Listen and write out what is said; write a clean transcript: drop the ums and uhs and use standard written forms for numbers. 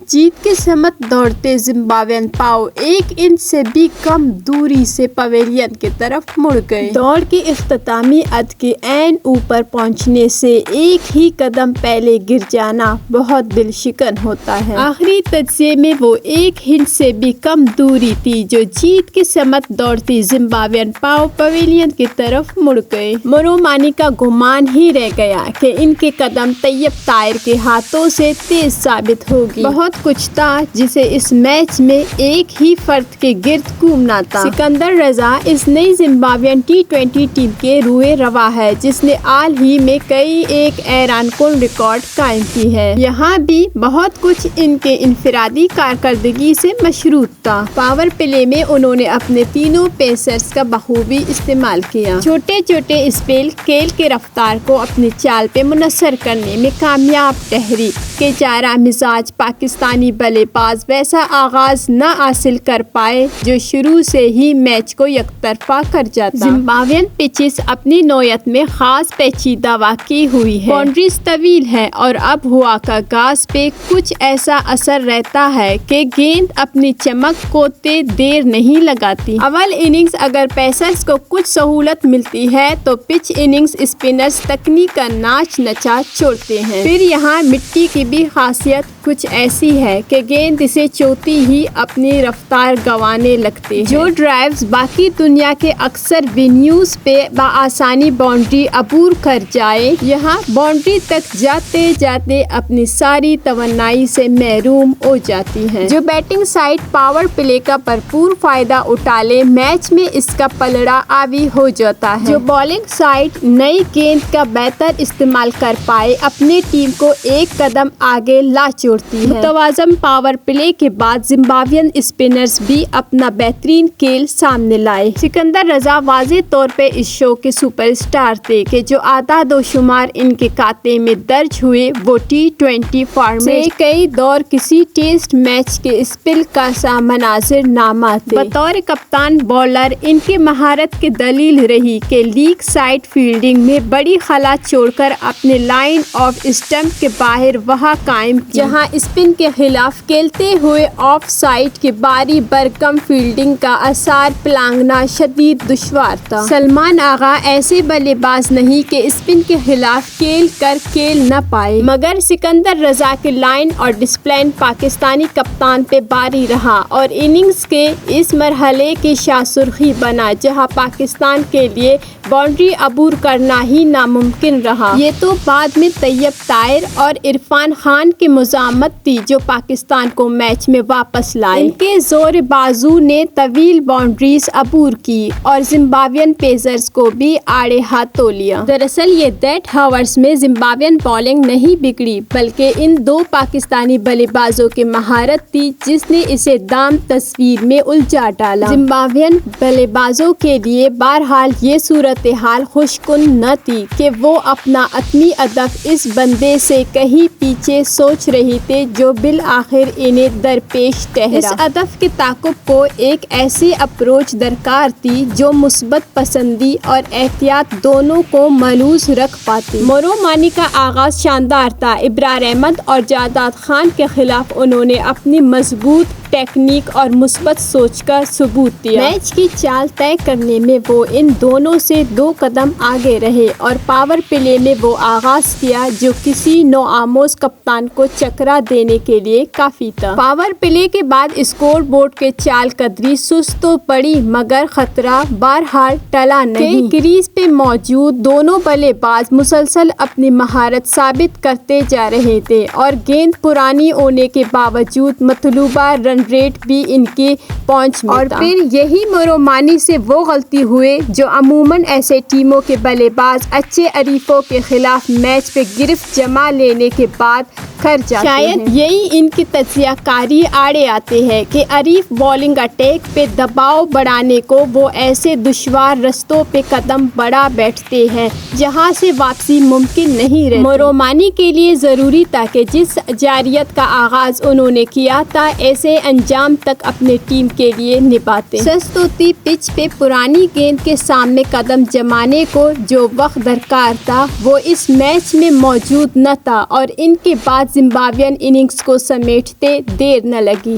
जीत की समत दौड़ते जिम्बाब्वेन पाओ 1 इंच से भी कम दूरी से पवेलियन की तरफ मुड़ गए। दौड़ के इख्तितामी अद के ऐन ऊपर पहुंचने से एक ही कदम पहले गिर जाना बहुत दिलशिकन होता है। आखिरी तज्ज़िये में वो 1 इंच से भी कम दूरी थी जो जीत की समत दौड़ती जिम्बाब्वेन पाओ पवेलियन की तरफ मुड़ गए। मोरोमानी का गुमान ही रह गया कि इनके कदम तैयब ताहिर के हाथों से तेज साबित होगी। बहुत कुछ था जिसे इस मैच में एक ही फर्द के गिर्द घूमना था। सिकंदर रजा इस नई जिम्बाब्वेन T20 टीम के रूए रवा है जिसने हाल ही में कई एक हैरान कुन रिकॉर्ड कायम की है। यहाँ भी बहुत कुछ इनके इनफरादी कारकर्दगी से मशरूत था। पावर प्ले में उन्होंने अपने तीनों पेसर्स का बखूबी इस्तेमाल किया। छोटे छोटे स्पेल खेल के रफ्तार को अपनी चाल पे मुनस्सर करने में कामयाब ठहरी के चारा मिजाज पाकिस्तानी बल्लेबाज वैसा आगाज न हासिल कर पाए जो शुरू से ही मैच को यकतरफा कर जाता। जिम्बाब्वेन पिचेस अपनी नौयत में खास पेचीदा वाक़ई हुई है। बाउंड्रीज तवील है और अब हुआ का घास पे कुछ ऐसा असर रहता है कि गेंद अपनी चमक को देर नहीं लगाती। अव्वल इनिंग्स अगर पेसर्स को कुछ सहूलत मिलती है तो पिच इनिंग्स स्पिनर्स तकनीक का नाच नचा छोड़ते हैं। फिर यहाँ मिट्टी की भी खासियत कुछ ऐसी है कि गेंद इसे चौथी ही अपनी रफ्तार गंवाने लगते हैं। जो ड्राइव्स बाकी दुनिया के अक्सर वेन्यूज पे बआसानी बाउंड्री अबूर कर जाए, यहाँ बाउंड्री तक जाते जाते अपनी सारी तवन्नाई से महरूम हो जाती है। जो बैटिंग साइड पावर प्ले का भरपूर फायदा उठा ले मैच में इसका पलड़ा आवी हो जाता है। जो बॉलिंग साइड नई गेंद का बेहतर इस्तेमाल कर पाए अपनी टीम को एक कदम आगे ला छोड़ती है। मुतवाज़न पावर प्ले के बाद जिम्बाब्वेन स्पिनर्स भी अपना बेहतरीन खेल सामने लाए। सिकंदर रजा वाज़े तौर पे इस शो के सुपरस्टार थे कि जो आदाद व शुमार इनके खाते में दर्ज हुए वो T20 फॉर्मेट से कई दौर किसी टेस्ट मैच के स्पिल का सा मनाजिर नामा थे। बतौर कप्तान बॉलर इनके महारत की दलील रही कि लीग साइड फील्डिंग में बड़ी खला छोड़कर अपने लाइन ऑफ स्टंप के बाहर वहाँ कायम जहाँ स्पिन के खिलाफ खेलते हुए ऑफ साइड की बारी बरकम फील्डिंग का आसार पलांगना शदीद दुश्वार था। सलमान आगा ऐसे बल्लेबाज नहीं कि स्पिन के खिलाफ खेल न पाए, मगर सिकंदर रजा के लाइन और डिसिप्लिन पाकिस्तानी कप्तान पे बारी रहा और इनिंग्स के इस मरहले की शासुर्खी बना जहां पाकिस्तान के लिए बाउंड्री अबूर करना ही नामुमकिन रहा। ये तो बाद में तैयब ताहिर और इरफान खान की मुज़ामत थी जो पाकिस्तान को मैच में वापस लाए। इनके जोर बाजू ने तवील बाउंड्रीज अबूर की और जिम्बाब्वेन पेसर्स को भी आड़े हाथों लिया। दरअसल ये डेथ हावर्स में जिम्बाब्वेन बॉलिंग नहीं बिगड़ी बल्कि इन दो पाकिस्तानी बल्लेबाजों की महारत थी जिसने इसे दाम तस्वीर में उलझा डाला। जिम्बाब्वेन बल्लेबाजों के लिए बहरहाल ये सूरत हाल खुशकुन न थी कि वो अपना अतमी अदफ इस बंदे से कहीं पीछे सोच रहे थे जो बिल आखिर इन्हें दरपेश ठहरा। इस अदफ के ताकुब को एक ऐसी अप्रोच दरकार थी जो मुस्बत पसंदी और एहतियात दोनों को मलूज रख पाती। मोरोमानी का आगाज शानदार था। इब्रार अहमद और जादाद खान के खिलाफ उन्होंने अपनी मजबूत टेक्निक और मुस्बत सोच का सबूत दिया। मैच की चाल तय करने में वो इन दोनों से 2 कदम आगे रहे और पावर प्ले में वो आगाज किया जो किसी नौआमोज कप्तान को चकरा देने के लिए काफी था। पावर प्ले के बाद स्कोर बोर्ड के चाल कदरी सुस्त तो पड़ी मगर खतरा बहरहाल टला नहीं। क्रीज पे मौजूद दोनों बल्लेबाज मुसलसल अपनी महारत साबित करते जा रहे थे और गेंद पुरानी होने के बावजूद मतलूबा रन रेट भी इनकी पहुंच में और था। फिर यही मोरोमानी से वो गलती हुए जो अमूमन ऐसे टीमों के बल्लेबाज अच्छे अरीफों के खिलाफ मैच पे गिरफ्त जमा लेने के बाद कर जाते शायद हैं। यही इनकी तज्ज़ियाकारी आड़े आते हैं कि अरीफ बॉलिंग अटैक पे दबाव बढ़ाने को वो ऐसे दुश्वार रस्तों पे कदम बढ़ा बैठते हैं जहां से वापसी मुमकिन नहीं रहती। मोरोमानी के लिए ज़रूरी था कि जिस जारियत का आगाज़ उन्होंने किया था ऐसे انجام تک اپنے ٹیم کے لیے نبھاتے۔ سستوتی پچ پہ پرانی گیند کے سامنے قدم جمانے کو جو وقت درکار تھا وہ اس میچ میں موجود نہ تھا اور ان کے بعد زمبابوین اننگز کو سمیٹتے دیر نہ لگی۔